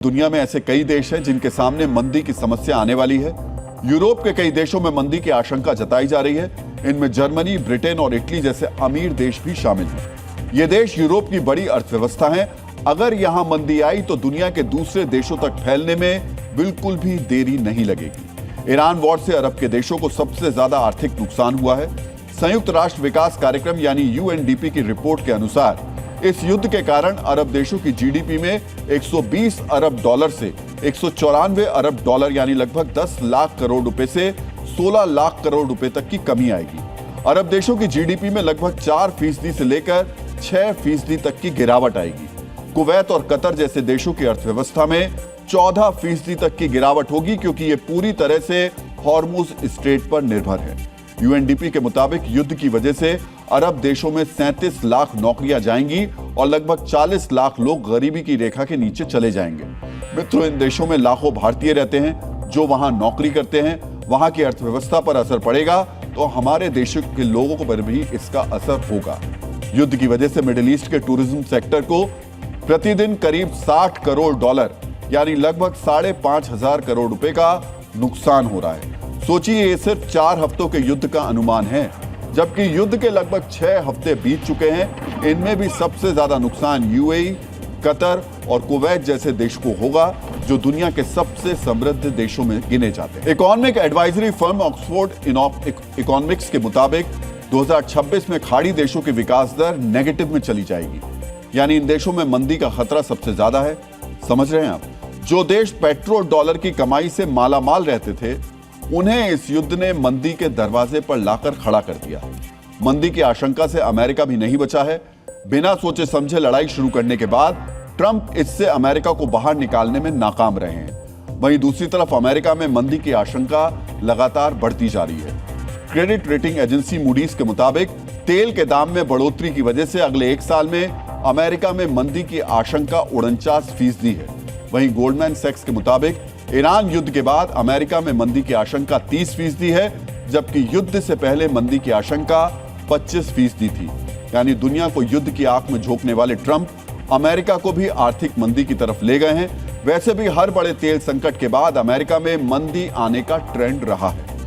दुनिया में ऐसे कई देश हैं जिनके सामने मंदी की समस्या आने वाली है। यूरोप के कई देशों में मंदी की आशंका जताई जा रही है। इनमें जर्मनी, ब्रिटेन और इटली जैसे अमीर देश भी शामिल हैं। ये देश यूरोप की बड़ी अर्थव्यवस्था हैं। अगर यहां मंदी आई तो दुनिया के दूसरे देशों तक फैलने में बिल्कुल भी देरी नहीं लगेगी। ईरान वॉर से अरब के देशों को सबसे ज्यादा आर्थिक नुकसान हुआ है। संयुक्त राष्ट्र विकास कार्यक्रम यानी यूएनडीपी की रिपोर्ट के अनुसार इस युद्ध के कारण अरब देशों की जीडीपी में 120 अरब डॉलर से 194 अरब डॉलर यानी लगभग 10 लाख करोड़ रुपए से 16 लाख करोड़ रुपए तक की कमी आएगी। अरब देशों की जीडीपी में लगभग 4% से लेकर 6% तक की गिरावट आएगी। कुवैत और कतर जैसे देशों की अर्थव्यवस्था में 14% तक की गिरावट होगी, क्योंकि ये पूरी तरह से हॉर्मुज स्ट्रेट पर निर्भर है। यूएनडीपी के मुताबिक युद्ध की वजह से अरब देशों में 37 लाख नौकरियां जाएंगी और लगभग 40 लाख लोग गरीबी की रेखा के नीचे चले जाएंगे। मित्रों, इन देशों में लाखों भारतीय रहते हैं जो वहां नौकरी करते हैं। वहां की अर्थव्यवस्था पर असर पड़ेगा तो हमारे देशों के लोगों पर भी इसका असर होगा। युद्ध की वजह से मिडिल ईस्ट के टूरिज्म सेक्टर को प्रतिदिन करीब 60 करोड़ डॉलर यानी लगभग 5,500 करोड़ रुपए का नुकसान हो रहा है। सोचिए, ये सिर्फ 4 हफ्तों के युद्ध का अनुमान है, जबकि युद्ध के लगभग 6 हफ्ते बीत चुके हैं। इनमें भी सबसे ज्यादा नुकसान यूएई, कतर और कुवैत जैसे देश को होगा, जो दुनिया के सबसे समृद्ध देशों में गिने जाते हैं। Economic advisory firm Oxford economics के मुताबिक 2026 में खाड़ी देशों की विकास दर नेगेटिव में चली जाएगी, यानी इन देशों में मंदी का खतरा सबसे ज्यादा है। समझ रहे हैं आप? जो देश पेट्रो डॉलर की कमाई से मालामाल रहते थे, उन्हें इस युद्ध ने मंदी के दरवाजे पर लाकर खड़ा कर दिया। मंदी की आशंका से अमेरिका भी नहीं बचा है। बिना सोचे समझे लड़ाई शुरू करने के बाद ट्रंप इससे अमेरिका को बाहर निकालने में नाकाम रहे हैं। वहीं दूसरी तरफ अमेरिका में मंदी की आशंका लगातार बढ़ती जा रही है। क्रेडिट रेटिंग एजेंसी मूडीज के मुताबिक तेल के दाम में बढ़ोतरी की वजह से अगले 1 साल में अमेरिका में मंदी की आशंका 49% है। वहीं गोल्डमैन सैक्स के मुताबिक ईरान युद्ध के बाद अमेरिका में मंदी की आशंका 30% है, जबकि युद्ध से पहले मंदी की आशंका 25% थी। यानी दुनिया को युद्ध की आंख में झोंकने वाले ट्रंप अमेरिका को भी आर्थिक मंदी की तरफ ले गए हैं। वैसे भी हर बड़े तेल संकट के बाद अमेरिका में मंदी आने का ट्रेंड रहा है।